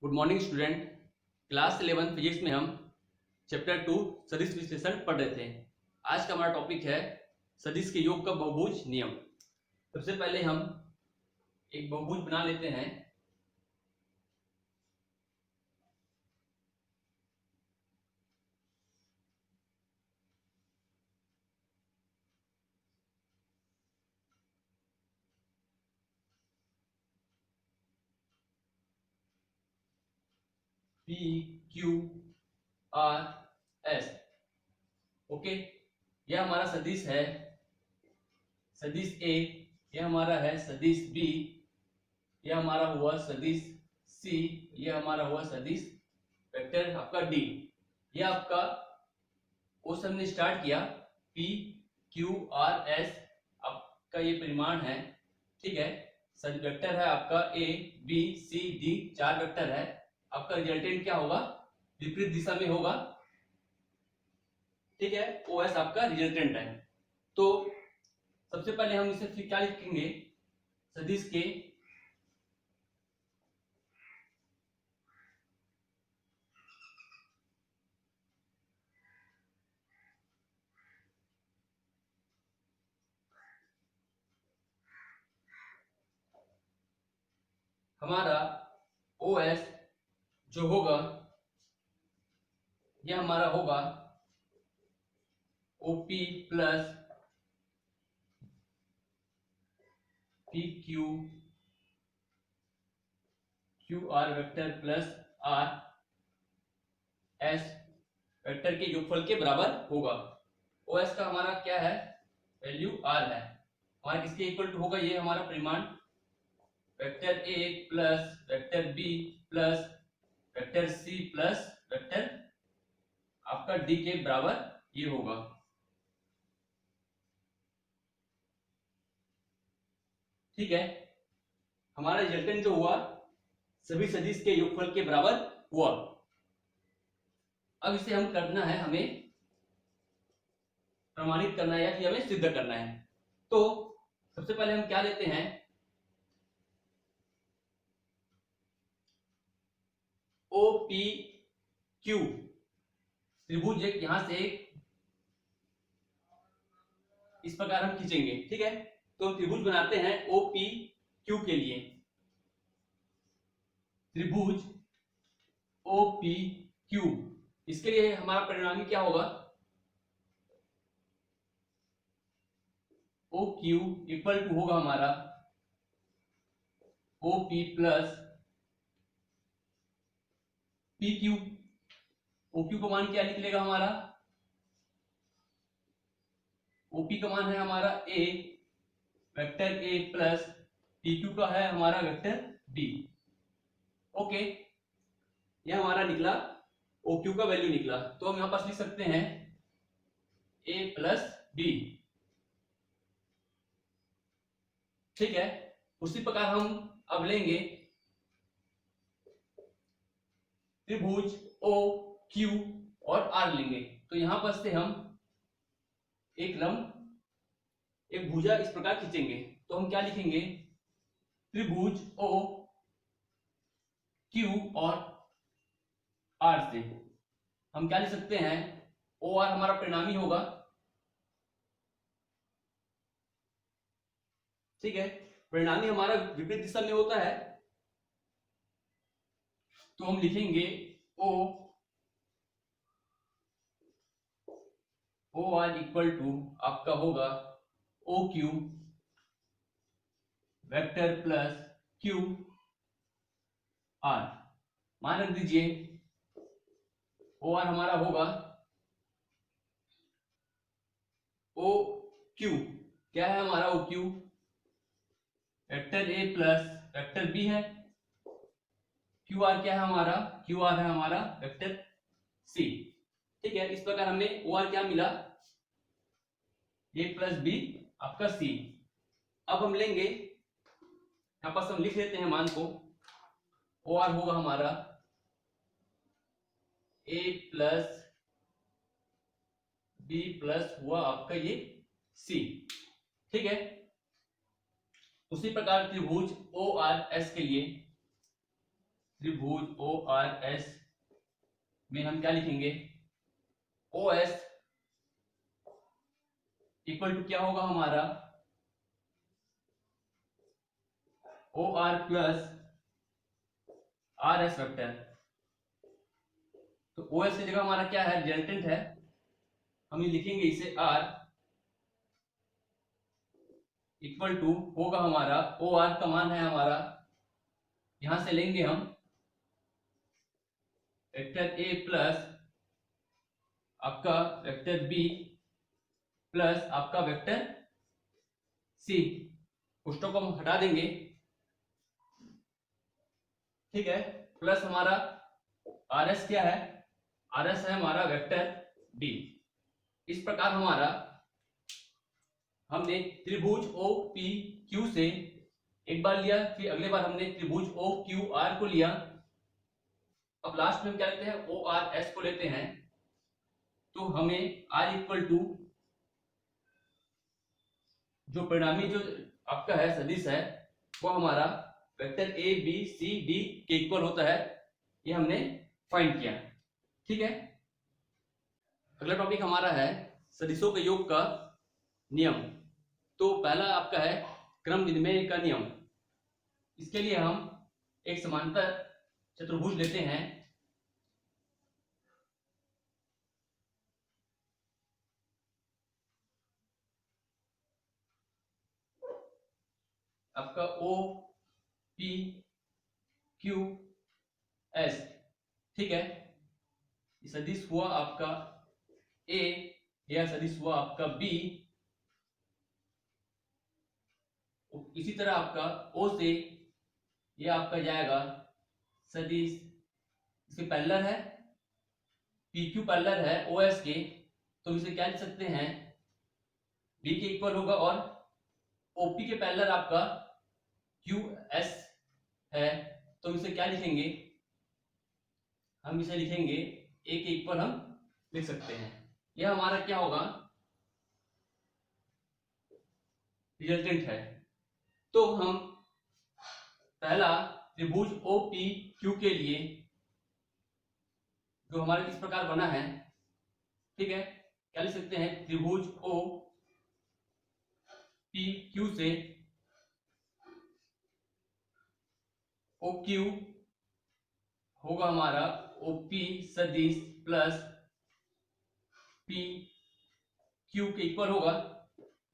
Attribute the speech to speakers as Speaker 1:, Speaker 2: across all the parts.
Speaker 1: Good morning student. Class 11 physics में हम chapter 2 सदिश विश्लेषण पढ़ रहे थे। आज का हमारा टॉपिक है सदिश के योग का बहुभुज नियम। सबसे पहले हम एक बहुभुज बना लेते हैं। P Q R S। Okay, यह हमारा सदिश है सदिश A, यह हमारा है सदिश B, यह हमारा हुआ सदिश C, यह हमारा हुआ सदिश वेक्टर आपका D। यह आपका क्वेश्चन ने स्टार्ट किया P Q R S, आपका ये परिमाण है, ठीक है। सभी वेक्टर है आपका A B C D, 4 vector है। आपका रिजल्टेंट क्या होगा? विपरीत दिशा में होगा, ठीक है। OS आपका रिजल्टेंट है। तो सबसे पहले हम इसे फिर क्या लिखेंगे? सदिश के हमारा OS जो होगा यह हमारा होगा OP plus PQ QR vector plus R S vector के योगफल के बराबर होगा। OS का हमारा क्या है? वैल्यू R है। हमारा किसके इक्वल टू होगा? ये हमारा परिमाण vector A plus vector B plus vector C plus vector आपका D के बराबर ये होगा। ठीक है, हमारा रिजल्टेंट जो हुआ सभी सदिश के योगफल के बराबर हुआ। अब इसे हम करना है, हमें प्रमाणित करना है या फिर हमें सिद्ध करना है। तो सबसे पहले हम क्या लेते हैं? OPQ त्रिभुज एक यहां से इस प्रकार हम खींचेंगे, ठीक है। तो हम त्रिभुज बनाते हैं OPQ के लिए। त्रिभुज OPQ, इसके लिए हमारा परिणामी क्या होगा? OQ इक्वल टू होगा हमारा OP प्लस PQ। OQ का मान क्या निकलेगा हमारा? OP का मान है हमारा A vector A plus PQ का है हमारा वेक्टर B। ओके, यह हमारा निकला, OQ का वैल्यू निकला। तो हम यहां पास लिख सकते हैं A प्लस B, ठीक है। उसी प्रकार हम अब लेंगे त्रिभुज OQ और R लेंगे। तो यहां पर से हम एक लंब एक भुजा इस प्रकार खींचेंगे। तो हम क्या लिखेंगे? त्रिभुज OQ और R से हम क्या लिख सकते हैं? OR हमारा परिणामी होगा, ठीक है। परिणामी हमारा विपरीत दिशा में होता है, तो हम लिखेंगे OR इक्वल टू आपका होगा OQ vector plus Q R। मान रख दीजिए OR हमारा होगा OQ, क्या है हमारा OQ? Vector A plus vector B है। QR क्या है हमारा? QR है हमारा वेक्टर C, ठीक है। इस प्रकार हमें OR क्या मिला? A प्लस B आपका C। अब हम लेंगे, यहां पास हम लिख लेते हैं मान को। OR होगा हमारा A प्लस B प्लस हुआ आपका ये C, ठीक है। उसी प्रकार त्रिभुज ORS के लिए त्रिभुज ओ आर एस में हम क्या लिखेंगे, ओ एस इक्वल टू क्या होगा हमारा, O R plus R S vector. तो ओ एस की जगह हमारा क्या है, रिजल्टेंट है, हम ये लिखेंगे इसे आर इक्वल टू होगा हमारा, ओ आर का मान है हमारा, यहां से लेंगे हम वेक्टर ए प्लस आपका वेक्टर बी प्लस आपका वेक्टर सी, पुष्टों को हम हटा देंगे, ठीक है, प्लस हमारा आर एस क्या है, आर एस है हमारा वेक्टर डी। इस प्रकार हमारा हमने त्रिभुज ओ पी क्यू से एक बार लिया, फिर अगले बार हमने त्रिभुज ओ क्यू आर को लिया, अब लास्ट में हम क्या लेते हैं, ओ आर एस को लेते हैं। तो हमें आर इक्वल टू जो परिणामी जो आपका है सदिश है वो हमारा vector A B C D के इक्वल होता है, ये हमने फाइंड किया, ठीक है। अगला टॉपिक हमारा है सदिशों के योग का नियम। तो पहला आपका है क्रम विनिमय का नियम। इसके लिए हम एक समांतर चतुर्भुज लेते हैं, आपका ओ पी क्यू एस, ठीक है। सदिश हुआ आपका ए, यह सदिश हुआ आपका बी, इसी तरह आपका ओ से ये आपका जाएगा सदिश, इसके पैरेलल है, पी क्यू पैरेलल है ओ एस के, तो इसे क्या लिख सकते हैं, बी के इक्वल होगा, और ओपी के पैरेलल आपका क्यू एस है, तो इसे क्या लिखेंगे, हम इसे लिखेंगे ए के इक्वल हम लिख सकते हैं। यह हमारा क्या होगा, रिजल्टेंट है। तो हम पहला त्रिभुज ओ पी क्यू के लिए जो हमारा इस प्रकार बना है, ठीक है, क्या लिख सकते हैं, त्रिभुज ओ पी क्यू से ओ क्यू होगा हमारा ओपी सदिश प्लस पी क्यू के इक्वल होगा,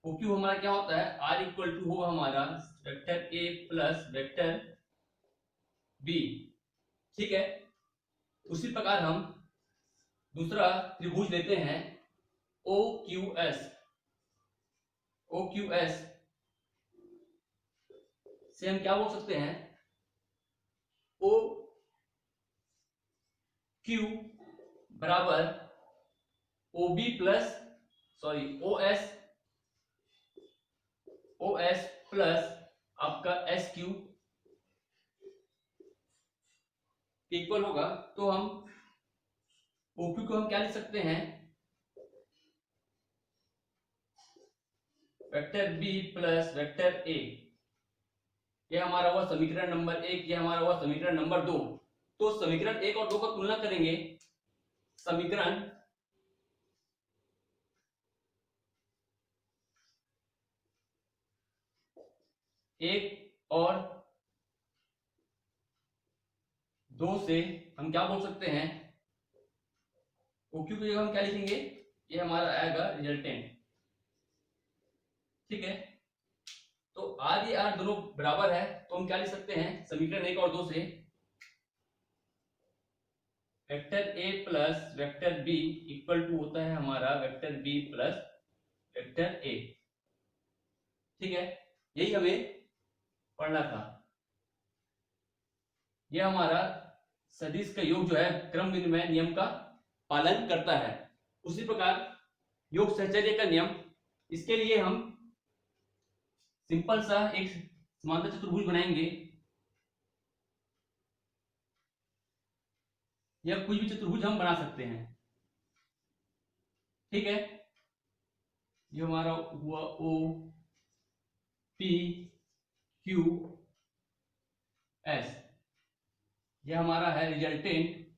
Speaker 1: ओ क्यू हमारा क्या होता है, आर इक्वल टू होगा हमारा vector A plus vector B, ठीक है। उसी प्रकार हम दूसरा त्रिभुज लेते हैं O Q S, O Q S से हम क्या बोल सकते हैं, ओ क्यू बराबर O B plus sorry O S plus आपका एस क्यू इक्वल होगा। तो हम ओ क्यू को हम क्या लिख सकते हैं, vector B plus vector A, ये हमारा हुआ समीकरण नंबर एक, ये हमारा हुआ समीकरण नंबर दो। तो समीकरण एक और दो का तुलना करेंगे, समीकरण एक और दो से हम क्या बोल सकते हैं, ओक्यू की जगह हम क्या लिखेंगे, ये हमारा आएगा रिजल्टेंट, ठीक है। तो आर ये आर दोनों बराबर है, तो हम क्या लिख सकते हैं, समीकरण एक और दो से vector A plus vector B equal to होता है हमारा vector B plus vector A, ठीक है। यही हमें पढ़ना था। यह हमारा सदिश का योग जो है क्रम विनिमय नियम का पालन करता है। उसी प्रकार योग सहचर्य का नियम, इसके लिए हम सिंपल सा एक समांतर चतुर्भुज बनाएंगे, या कोई भी चतुर्भुज हम बना सकते हैं, ठीक है। ये हमारा हुआ ओ पी क्यू एस, ये हमारा है रिजल्टेंट,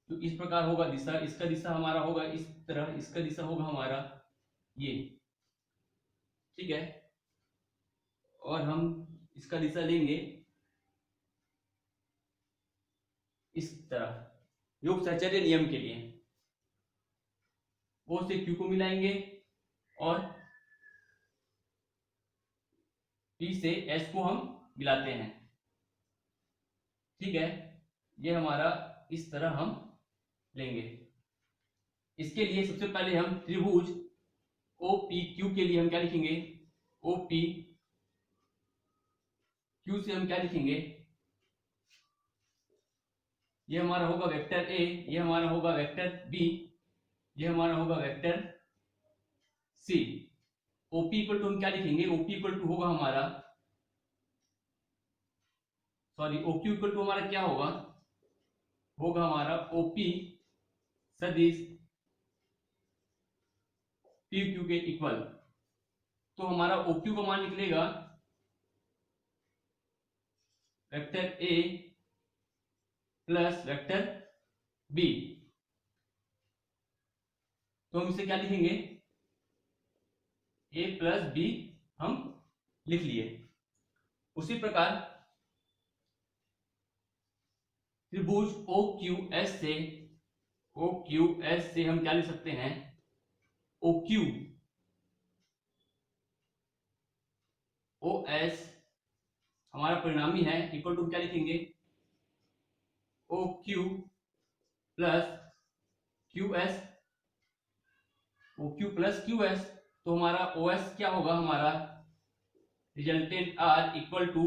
Speaker 1: तो इस प्रकार होगा दिशा, इसका दिशा हमारा होगा इस तरह, इसका दिशा होगा हमारा ये, ठीक है। और हम इसका दिशा लेंगे इस तरह योग सहचर्य नियम के लिए। O से Q को मिलाएंगे और P से S को हम मिलाते हैं, ठीक है। ये हमारा इस तरह हम लेंगे। इसके लिए सबसे पहले हम त्रिभुज OPQ के लिए हम क्या लिखेंगे, OPQ से हम क्या लिखेंगे, ये हमारा होगा वेक्टर A, ये हमारा होगा वेक्टर B, ये हमारा होगा vector C। OP equal to हम क्या लिखेंगे, OP इक्वल टू होगा हमारा, सॉरी OQ इक्वल टू हमारा क्या होगा, हमारा OP सदिश PQ के इक्वल। तो हमारा OQ का मान निकलेगा vector A plus vector B। तो हम इसे क्या लिखेंगे, A प्लस B हम लिख लिए। उसी प्रकार त्रिभुज OQS से हम क्या लिख सकते हैं, OS हमारा परिणामी है, इक्वल टू क्या लिखेंगे, OQ plus QS, OQ plus QS। तो हमारा OS क्या होगा, हमारा रिजल्टेंट R इक्वल टू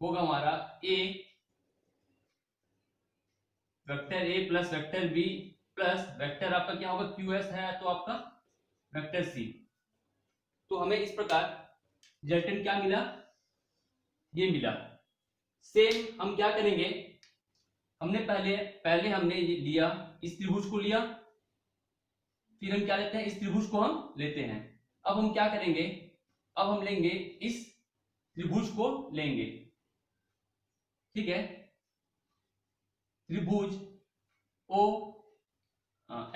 Speaker 1: होगा हमारा A vector A plus vector B plus vector आपका क्या होगा, QS है तो आपका वेक्टर C। तो हमें इस प्रकार रिजल्टेंट क्या मिला, ये मिला। सेम हम क्या करेंगे, हमने पहले हमने लिया इस त्रिभुज को लिया, फिर हम क्या लेते हैं, इस त्रिभुज को हम लेते हैं। अब हम क्या करेंगे, अब हम लेंगे इस त्रिभुज को लेंगे, ठीक है। त्रिभुज ओ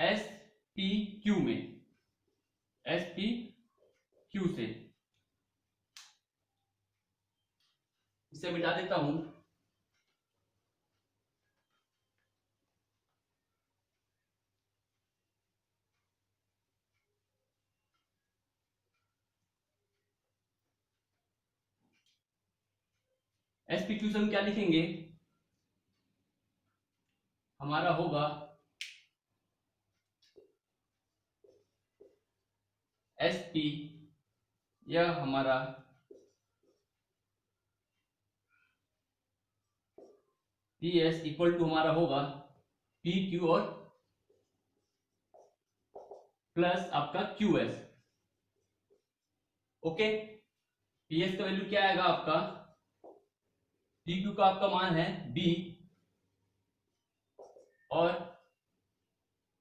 Speaker 1: एस पी क्यू में, SPQ से इसे मिटा देता हूं। SPQ से हम क्या लिखेंगे, हमारा होगा SP, यह हमारा PS इक्वल टू हमारा होगा PQ और प्लस आपका QS, ओके। PS का वैल्यू क्या आएगा आपका, PQ का आपका मान है B और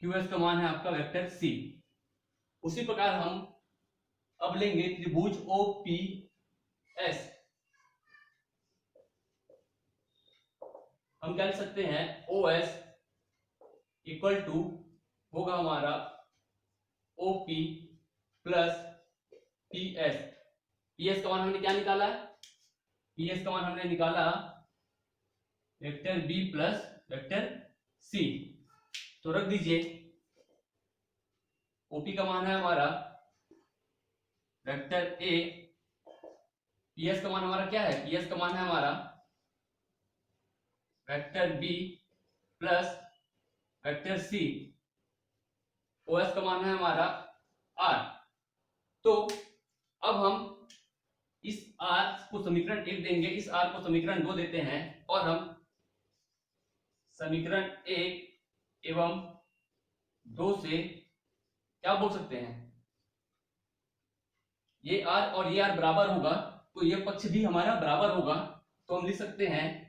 Speaker 1: QS का मान है आपका वेक्टर C। उसी प्रकार हम अब लेंगे त्रिभुज OPS, हम क्या लिख सकते हैं, OS इक्वल टू होगा हमारा OP प्लस PS। PS का मान हमने क्या निकाला, PS का मान हमने निकाला vector B plus vector C। तो रख दीजिए, OP का मान है हमारा वेक्टर A, PS का मान हमारा क्या है, PS का मान है हमारा vector B plus vector C, OS का मान है हमारा R। तो अब हम इस R को समीकरण 1 देंगे, इस R को समीकरण 2 देते हैं, और हम समीकरण 1 एवं 2 से क्या बोल सकते हैं, ये R और ये R बराबर होगा, तो ये पक्ष भी हमारा बराबर होगा। तो हम लिख सकते हैं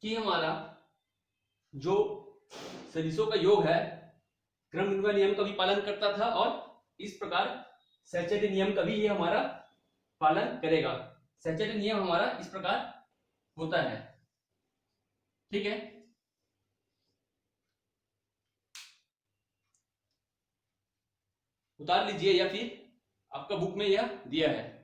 Speaker 1: कि हमारा जो सदिशों का योग है क्रमविन्वय नियम का भी पालन करता था और इस प्रकार सैचुरेटेड नियम का भी ये हमारा पालन करेगा। सैचुरेटेड नियम हमारा इस प्रकार होता है, ठीक है। उतार लीजिए या फिर आपका बुक में यह दिया है।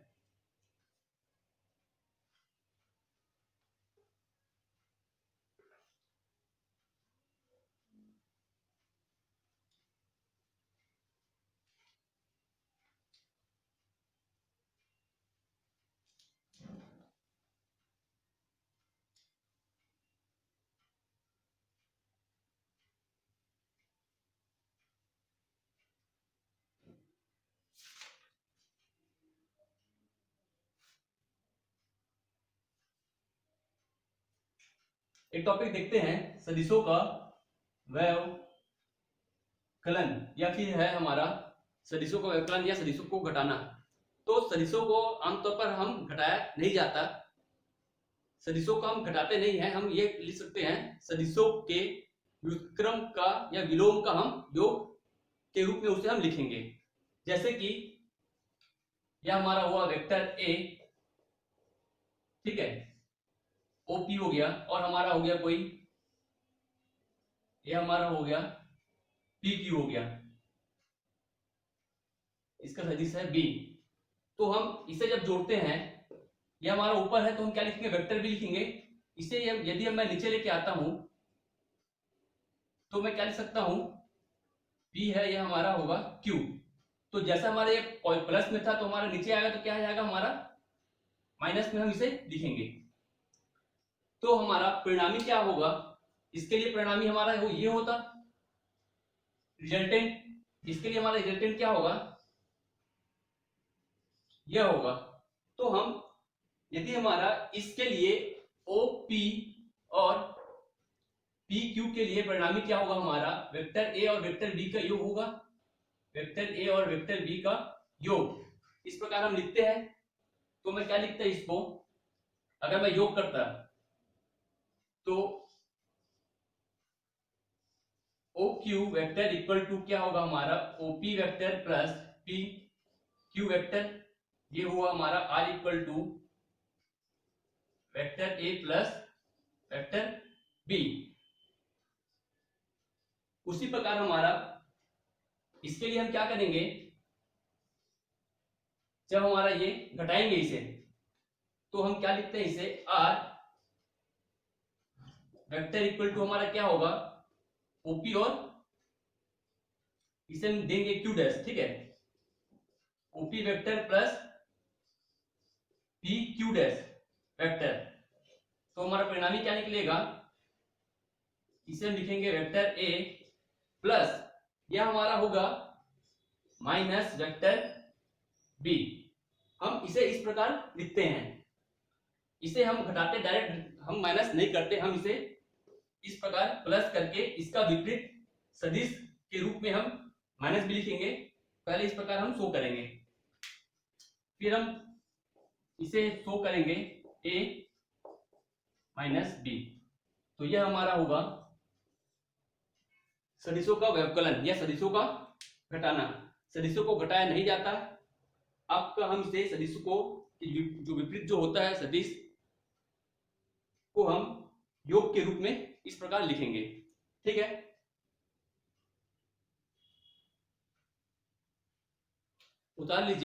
Speaker 1: एक टॉपिक देखते हैं, सदिशों का व्यवकलन या फिर है हमारा सदिशों का व्यवकलन या सदिशों को घटाना। तो सदिशों को आमतौर पर हम घटाया नहीं जाता, सदिशों को हम घटाते नहीं हैं। हम ये लिख सकते हैं सदिशों के व्युत्क्रम का या विलोम का हम योग के रूप में उसे हम लिखेंगे। जैसे कि यह हमारा हुआ वेक्टर ए, ठीक है, ओपी हो गया, और हमारा हो गया कोई, ये हमारा हो गया पी क्यू हो गया, इसका सदिश है बी। तो हम इसे जब जोड़ते हैं, ये हमारा ऊपर है तो हम क्या लिखेंगे, वेक्टर बी लिखेंगे। इसे यदि मैं नीचे लेके आता हूं तो मैं क्या लिख सकता हूं, पी है, यह हमारा होगा क्यू। तो जैसा हमारा ये प्लस में था तो हमारा नीचे आएगा तो क्या आएगा, हमारा माइनस में हम इसे लिखेंगे। तो हमारा परिणामी क्या होगा, इसके लिए परिणामी हमारा ये होता रिजल्टेंट। इसके लिए हमारा रिजल्टेंट क्या होगा, यह होगा। तो हम यदि हमारा इसके लिए OP और PQ के लिए परिणामी क्या होगा, हमारा वेक्टर A और वेक्टर B का योग होगा, वेक्टर A और वेक्टर B का योग। इस प्रकार हम लिखते हैं। तो मैं क्या लिखता इसको, अगर मैं योग करता तो OQ वेक्टर इक्वल टू क्या होगा, हमारा OP vector plus PQ vector, ये हुआ हमारा R equal to vector A plus vector B। उसी प्रकार हमारा इसके लिए हम क्या करेंगे, जब हमारा ये घटाएंगे इसे तो हम क्या लिखते हैं इसे, R वेक्टर इक्वल टू हमारा क्या होगा, OP और इसे हम देंगे Q डैश, ठीक है, OP vector plus PQ dash vector. तो हमारा परिणामी क्या निकलेगा, इसे हम लिखेंगे वेक्टर A प्लस यह हमारा होगा माइनस वेक्टर B। हम इसे इस प्रकार लिखते हैं। इसे हम घटाते डायरेक्ट हम माइनस नहीं करते, हम इसे इस प्रकार प्लस करके इसका विपरीत सदिश के रूप में हम माइनस भी लिखेंगे। पहले इस प्रकार हम शो करेंगे, फिर हम इसे शो करेंगे A माइनस B। तो यह हमारा होगा सदिशों का व्यवकलन या सदिशों का घटाना। सदिशों को घटाया नहीं जाता। आपका हम इसे सदिशों को जो विपरीत जो होता है सदिश को हम योग के रूप में इस प्रकार लिखेंगे, ठीक है। उतार लीजिए।